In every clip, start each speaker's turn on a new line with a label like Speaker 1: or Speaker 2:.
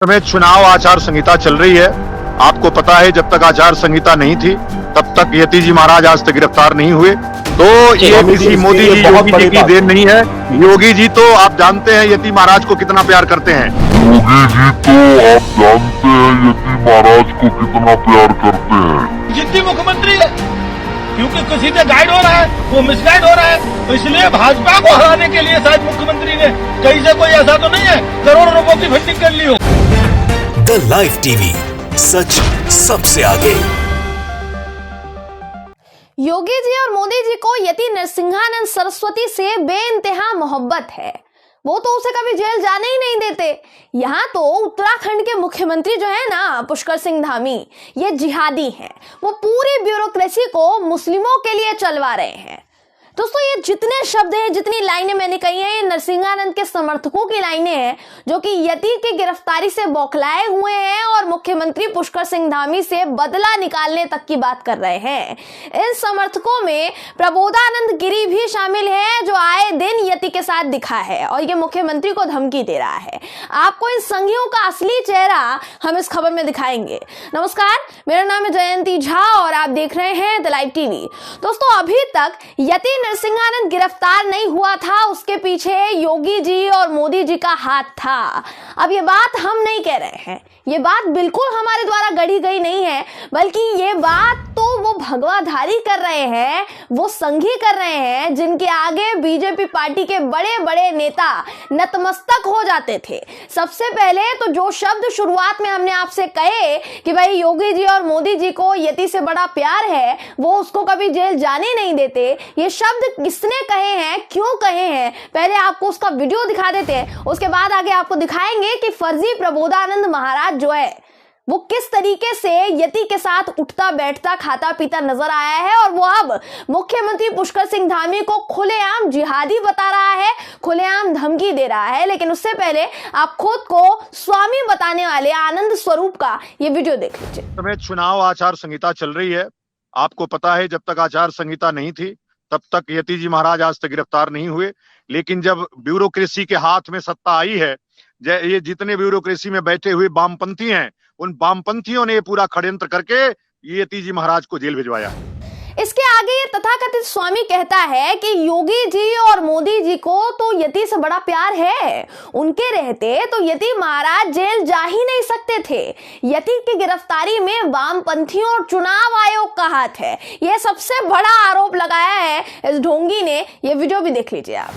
Speaker 1: में चुनाव आचार संहिता चल रही है। आपको पता है जब तक आचार संहिता नहीं थी तब तक यति जी महाराज आज तक गिरफ्तार नहीं हुए। तो ये किसी मोदी जी योगी जी की देन नहीं है। योगी जी तो आप जानते हैं यति महाराज को कितना प्यार करते हैं।
Speaker 2: जितनी मुख्यमंत्री है क्योंकि किसी से गाइड हो रहा है, वो मिसगाइड हो रहा है, तो इसलिए भाजपा को हराने के लिए शायद मुख्यमंत्री ने कहीं से कोई ऐसा तो नहीं है करोड़ों रुपयों की फंडिंग कर ली हो।
Speaker 3: द लाइव टीवी, सच सबसे आगे।
Speaker 4: योगी जी और मोदी जी को यति नरसिंहानंद सरस्वती से बेइंतहा मोहब्बत है। वो तो उसे कभी जेल जाने ही नहीं देते। यहाँ तो उत्तराखंड के मुख्यमंत्री जो है ना पुष्कर सिंह धामी, ये जिहादी हैं। वो पूरी ब्यूरोक्रेसी को मुस्लिमों के लिए चलवा रहे हैं। दोस्तों, ये जितने शब्द हैं, जितनी लाइनें मैंने कही हैं, ये नरसिंहानंद के समर्थकों की लाइनें हैं जो कि यति की गिरफ्तारी से बौखलाए हुए हैं और मुख्यमंत्री पुष्कर सिंह धामी से बदला निकालने तक की बात कर रहे हैं। इन समर्थकों में प्रबोधानंद गिरी भी शामिल है जो आए दिन यति के साथ दिखा है और ये मुख्यमंत्री को धमकी दे रहा है। आपको इन संघियों का असली चेहरा हम इस खबर में दिखाएंगे। नमस्कार, मेरा नाम है जयंती झा और आप देख रहे हैं द लाइव टीवी। दोस्तों, अभी तक यति नरसिंहानंद गिरफ्तार नहीं हुआ था, उसके पीछे योगी जी और मोदी जी का हाथ था। अब ये बात हम नहीं कह रहे हैं, ये बात बिल्कुल हमारे द्वारा गढ़ी गई नहीं है, बल्कि ये बात तो वो भगवाधारी कर रहे हैं, वो संघी कर रहे हैं जिनके आगे बीजेपी पार्टी के बड़े बड़े नेता नतमस्तक हो जाते थे। सबसे पहले तो जो शब्द शुरुआत में हमने आपसे कहे कि भाई योगी जी और मोदी जी को यति से बड़ा प्यार है, वो उसको कभी जेल जाने नहीं देते, ये शब्द किसने कहे हैं, क्यों कहे हैं, पहले आपको उसका वीडियो दिखा देते हैं। उसके बाद आगे आपको दिखाएंगे कि फर्जी प्रबोधानंद महाराज जो है वो किस तरीके से यति के साथ उठता बैठता खाता पीता नजर आया है और वो अब मुख्यमंत्री पुष्कर सिंह धामी को खुलेआम जिहादी बता रहा है, खुलेआम धमकी दे रहा है। लेकिन उससे पहले आप खुद को स्वामी बताने वाले आनंद स्वरूप का ये वीडियो देख लीजिए।
Speaker 1: चुनाव आचार संहिता चल रही है। आपको पता है जब तक आचार संहिता नहीं थी तब तक यति जी महाराज आज तक गिरफ्तार नहीं हुए। लेकिन जब ब्यूरोक्रेसी के हाथ में सत्ता आई है, ये जितने ब्यूरोक्रेसी में बैठे हुए वामपंथी हैं, उन वामपंथियों ने पूरा षड्यंत्र करके यति जी महाराज को जेल भिजवाया।
Speaker 4: इसके आगे ये तथाकथित स्वामी कहता है कि योगी जी और मोदी जी को तो यति से बड़ा प्यार है, उनके रहते तो यति महाराज जेल जा ही नहीं सकते थे। यति की गिरफ्तारी में वामपंथियों और चुनाव आयोग का हाथ है, यह सबसे बड़ा आरोप लगाया है इस ढोंगी ने। ये वीडियो भी देख लीजिए आप।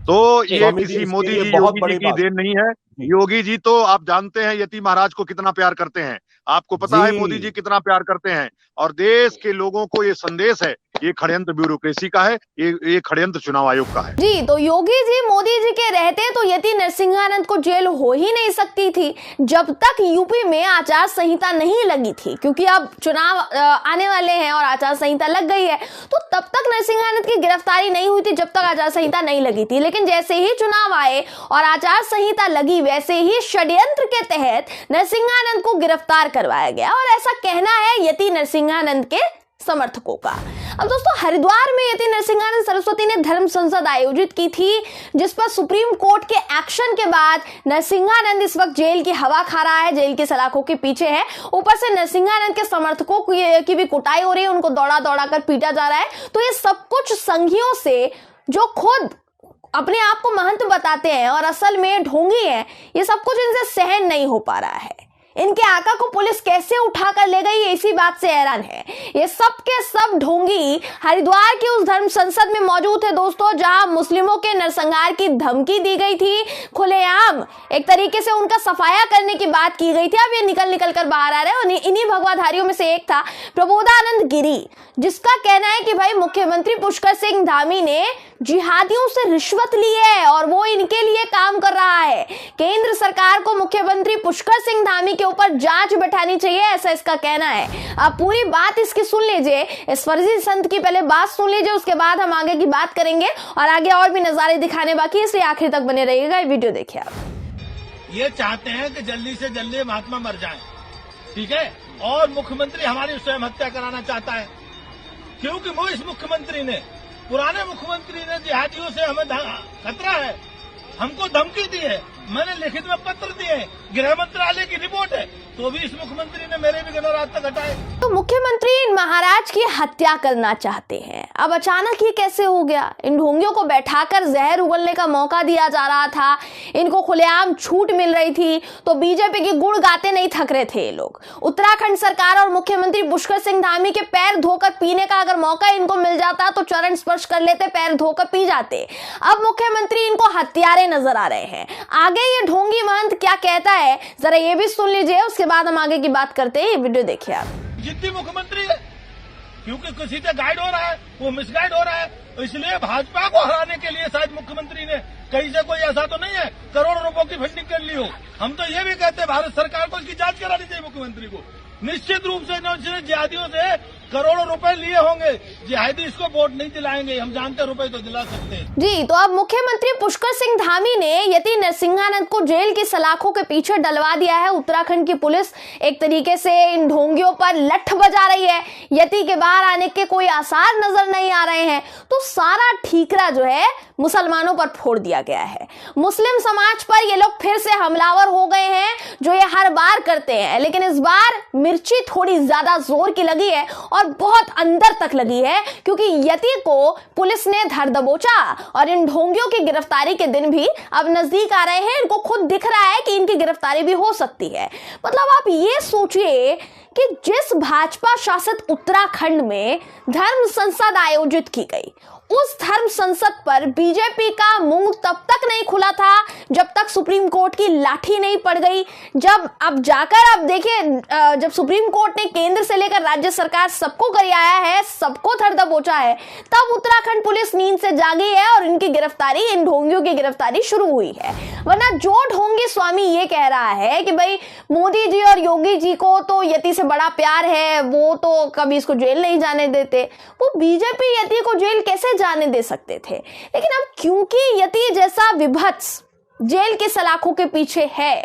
Speaker 1: तो ये किसी मोदी जी योगी जी की देन नहीं है। योगी जी तो आप जानते हैं यति महाराज को कितना प्यार करते हैं। आपको पता है मोदी जी कितना प्यार करते हैं और देश के लोगों को ये संदेश है, ये षड्यंत्र ब्यूरोक्रेसी का है, ये षड्यंत्र चुनाव आयोग का है। जी,
Speaker 4: तो योगी जी मोदी जी के रहते तो यति नरसिंहानंद को जेल हो ही नहीं सकती थी जब तक यूपी में आचार संहिता नहीं लगी थी, क्योंकि अब चुनाव आने वाले हैं और आचार संहिता लग गई है। तो तब तक नरसिंहानंद की गिरफ्तारी नहीं हुई थी जब तक आचार संहिता नहीं लगी थी। लेकिन जैसे ही चुनाव आए और आचार संहिता लगी, वैसे ही षड्यंत्र के तहत नरसिंहानंद को गिरफ्तार करवाया गया और ऐसा कहना है यति नरसिंहानंद के समर्थकों का। अब दोस्तों, हरिद्वार में यति नरसिंहानंद सरस्वती ने धर्म संसद आयोजित की थी, जिस पर सुप्रीम कोर्ट के एक्शन के बाद नरसिंहानंद इस वक्त जेल की हवा खा रहा है, जेल की सलाखों के पीछे है। ऊपर से नरसिंहानंद के समर्थकों की भी कुटाई हो रही है, उनको दौड़ा दौड़ा कर पीटा जा रहा है। तो ये सब कुछ संघियों से, जो खुद अपने आप को महंत बताते हैं और असल में ढोंगी हैं, ये सब कुछ इनसे सहन नहीं हो पा रहा है। इनके आका को पुलिस कैसे उठा कर ले गई, इसी बात से हैरान है। ये सब के सब ढोंगी हरिद्वार के उस धर्म संसद में मौजूद थे दोस्तों, जहां मुस्लिमों के नरसंहार की धमकी दी गई थी, खुलेआम एक तरीके से उनका सफाया करने की बात की गई थी। अब ये निकल कर बाहर आ रहे हैं और इन्हीं भगवाधारियों में से एक था प्रबोधानंद गिरी, जिसका कहना है कि भाई मुख्यमंत्री पुष्कर सिंह धामी ने जिहादियों से रिश्वत ली है और वो इनके लिए काम कर रहा है। केंद्र सरकार को मुख्यमंत्री पुष्कर सिंह धामी के ऊपर जांच बैठानी चाहिए, ऐसा इसका कहना है। आप पूरी बात इसकी सुन लीजिए, इस फर्जी संत की पहले बात सुन लीजिए, उसके बाद हम आगे की बात करेंगे और आगे और भी नजारे दिखाने बाकी, इसलिए आखिर तक बने रहिएगा। वीडियो देखिए आप।
Speaker 2: ये चाहते हैं कि जल्दी से जल्दी महात्मा मर जाए, ठीक है, और मुख्यमंत्री हमारी स्वयं हत्या कराना चाहता है, क्योंकि वो इस मुख्यमंत्री ने, पुराने मुख्यमंत्री ने जिहादियों से हमें खतरा है, हमको धमकी दी है, मैंने लिखित में पत्र दिए, गृह मंत्रालय की रिपोर्ट है, तो भी इस मुख्यमंत्री ने मेरे भी गणराज तक हटाए।
Speaker 4: तो मुख्यमंत्री इन महाराज की हत्या करना चाहते हैं। अब अचानक ये कैसे हो गया? इन ढोंगियों को बैठाकर जहर उगलने का मौका दिया जा रहा था, इनको खुलेआम छूट मिल रही थी, तो बीजेपी की गुण गाते नहीं थक रहे थे ये लोग। उत्तराखंड सरकार और मुख्यमंत्री पुष्कर सिंह धामी के पैर धोकर पीने का अगर मौका इनको मिल जाता तो चरण स्पर्श कर लेते, पैर धोकर पी जाते। अब मुख्यमंत्री इनको हत्यारे नजर आ रहे हैं। आगे ये ढोंगी महंत क्या कहता है जरा ये भी सुन लीजिए, उसके बाद हम आगे की बात करते हैं। ये वीडियो देखिए आप।
Speaker 2: जिद्दी मुख्यमंत्री है, क्योंकि किसी से गाइड हो रहा है, वो मिसगाइड हो रहा है, इसलिए भाजपा को हराने के लिए शायद मुख्यमंत्री ने कहीं से कोई ऐसा तो नहीं है करोड़ों रुपयों की फंडिंग कर ली हो। हम तो ये भी कहते हैं भारत सरकार को इसकी जांच करानी चाहिए मुख्यमंत्री को। निश्चित रूप से इन्होंने जिहादियों से करोड़ों रुपए लिए होंगे, जिहादी इसको वोट नहीं दिलाएंगे, हम जानते हैं, रुपए तो दिला सकते हैं।
Speaker 4: जी, तो अब मुख्यमंत्री पुष्कर सिंह धामी ने यति नरसिंहानंद को जेल की सलाखों के पीछे डलवा दिया है। उत्तराखंड की पुलिस एक तरीके से इन ढोंगियों पर लठ बजा रही है। यति के बाहर आने के कोई आसार नजर नहीं आ रहे हैं, तो सारा ठीकरा जो है मुसलमानों पर फोड़ दिया गया है। मुस्लिम समाज पर ये लोग फिर से हमलावर हो गए हैं, जो ये हर बार करते हैं, लेकिन इस बार मिर्ची थोड़ी ज्यादा जोर की लगी है और बहुत अंदर तक लगी है, क्योंकि यति को पुलिस ने धर दबोचा और इन ढोंगियों की गिरफ्तारी के दिन भी अब नजदीक आ रहे हैं। इनको खुद दिख रहा है कि इनकी गिरफ्तारी भी हो सकती है। मतलब आप ये सोचिए कि जिस भाजपा शासित उत्तराखंड में धर्म संसद आयोजित की गई, उस धर्म संसद पर बीजेपी का मुंह तब तक नहीं खुला था जब तक सुप्रीम कोर्ट की लाठी नहीं पड़ गई। जब अब जाकर आप देखिए, जब सुप्रीम कोर्ट ने केंद्र से लेकर राज्य सरकार सबको गरियाया है, सबको धर दबोचा है, तब उत्तराखंड पुलिस नींद से जागी है और इनकी गिरफ्तारी, इन ढोंगियों की गिरफ्तारी शुरू हुई है। वरना जो ढोंगी स्वामी ये कह रहा है कि भाई मोदी जी और योगी जी को तो यति से बड़ा प्यार है, वो तो कभी इसको जेल नहीं जाने देते, वो बीजेपी यति को जेल कैसे जाने दे सकते थे? लेकिन अब क्योंकि यति जैसा विभत्स जेल के सलाखों के पीछे है,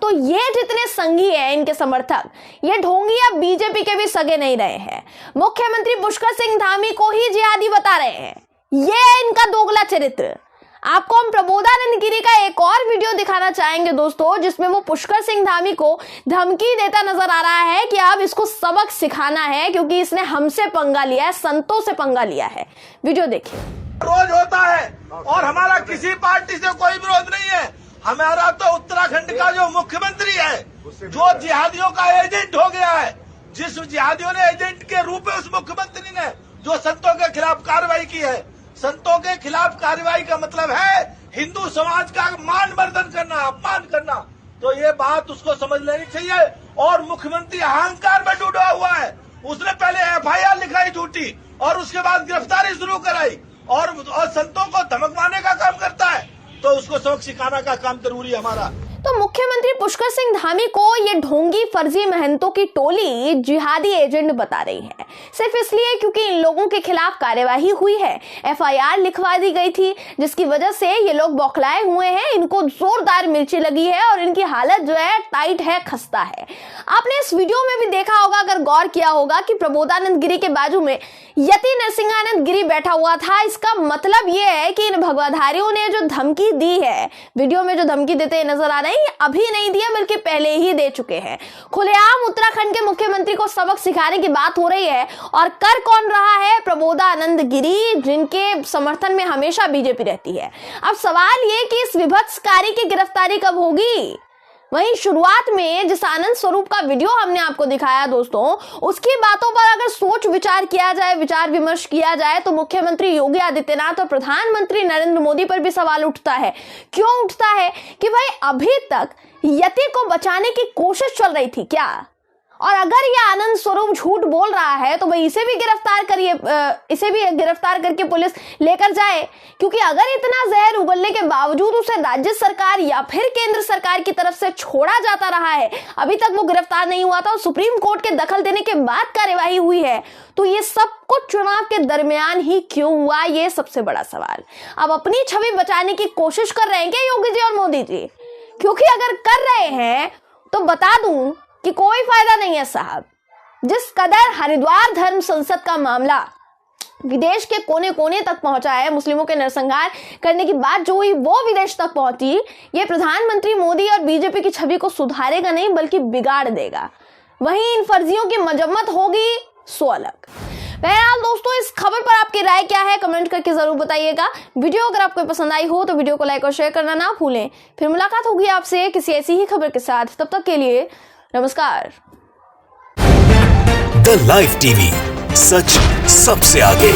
Speaker 4: तो ये जितने संघी हैं इनके समर्थक, ये ढोंगी अब बीजेपी के भी सगे नहीं रहे हैं। मुख्यमंत्री पुष्कर सिंह धामी को ही जिहादी बता रहे हैं। ये है इनका दोगला चरित्र। आपको हम प्रबोधानंद गिरी का एक और वीडियो दिखाना चाहेंगे दोस्तों, जिसमें वो पुष्कर सिंह धामी को धमकी देता नजर आ रहा है कि अब इसको सबक सिखाना है, क्योंकि इसने हमसे पंगा लिया है, संतों से पंगा लिया है। वीडियो देखिए।
Speaker 2: रोज होता है और हमारा किसी पार्टी से कोई विरोध नहीं है। हमारा तो उत्तराखंड का जो मुख्यमंत्री है, जो जिहादियों का एजेंट हो गया है, जिस जिहादियों ने एजेंट के रूप में उस मुख्यमंत्री ने जो संतों के खिलाफ कार्रवाई की है, संतों के खिलाफ कार्रवाई का मतलब है हिंदू समाज का मानवर्धन करना, अपमान करना। तो ये बात उसको समझ लेनी चाहिए। और मुख्यमंत्री अहंकार में डूबा हुआ है। उसने पहले एफआईआर लिखाई झूठी और उसके बाद गिरफ्तारी शुरू कराई और संतों को धमकवाने का काम करता है, तो उसको सबक सिखाना का काम जरूरी है हमारा।
Speaker 4: तो मुख्यमंत्री पुष्कर सिंह धामी को ये ढोंगी फर्जी महंतों की टोली जिहादी एजेंट बता रही है, सिर्फ इसलिए क्योंकि इन लोगों के खिलाफ कार्यवाही हुई है, एफआईआर लिखवा दी गई थी, जिसकी वजह से ये लोग बौखलाए हुए हैं, इनको जोरदार मिर्ची लगी है और इनकी हालत जो है टाइट है, खस्ता है। आपने इस वीडियो में भी देखा होगा, अगर गौर किया होगा, कि प्रबोधानंद गिरी के बाजू में यति नरसिंहानंद गिरी बैठा हुआ था। इसका मतलब ये है कि इन भगवाधारियों ने जो धमकी दी है, वीडियो में जो धमकी देते नजर आ रहे हैं, अभी नहीं दिया बल्कि पहले ही दे चुके हैं। खुलेआम उत्तराखंड के मुख्यमंत्री को सबक सिखाने की बात हो रही है, और कर कौन रहा है? प्रबोधानंद गिरी, जिनके समर्थन में हमेशा बीजेपी रहती है। अब सवाल ये कि इस विभत्सकारी की गिरफ्तारी कब होगी? वहीं शुरुआत में जिस आनंद स्वरूप का वीडियो हमने आपको दिखाया दोस्तों, उसकी बातों पर अगर सोच विचार किया जाए, विचार विमर्श किया जाए, तो मुख्यमंत्री योगी आदित्यनाथ और प्रधानमंत्री नरेंद्र मोदी पर भी सवाल उठता है। क्यों उठता है? कि भाई अभी तक यति को बचाने की कोशिश चल रही थी क्या? और अगर ये आनंद स्वरूप झूठ बोल रहा है तो भाई इसे भी गिरफ्तार करिए, इसे भी गिरफ्तार करके पुलिस लेकर जाए, क्योंकि अगर इतना जहर उगलने के बावजूद उसे राज्य सरकार या फिर केंद्र सरकार की तरफ से छोड़ा जाता रहा है, अभी तक वो गिरफ्तार नहीं हुआ था और सुप्रीम कोर्ट के दखल देने के बाद कार्यवाही हुई है, तो ये सब कुछ चुनाव के दरमियान ही क्यों हुआ? ये सबसे बड़ा सवाल। अब अपनी छवि बचाने की कोशिश कर रहे हैं क्या योगी जी और मोदी जी? क्योंकि अगर कर रहे हैं तो बता दूं कि कोई फायदा नहीं है साहब। जिस कदर हरिद्वार धर्म संसद का मामला विदेश के कोने कोने तक पहुंचा है। मुस्लिमों के नरसंहार करने की बात जो हुई वो विदेश तक पहुंची। ये प्रधानमंत्री मोदी और बीजेपी की छवि को सुधारेगा नहीं बल्कि बिगाड़ देगा। वहीं इन फर्जियों की मजम्मत होगी सो अलग। बहरहाल दोस्तों, इस खबर पर आपकी राय क्या है कमेंट करके जरूर बताइएगा। वीडियो अगर आपको पसंद आई हो तो वीडियो को लाइक और शेयर करना ना भूलें। फिर मुलाकात होगी आपसे किसी ऐसी ही खबर के साथ। तब तक के लिए नमस्कार।
Speaker 3: द लाइव टीवी, सच सबसे आगे।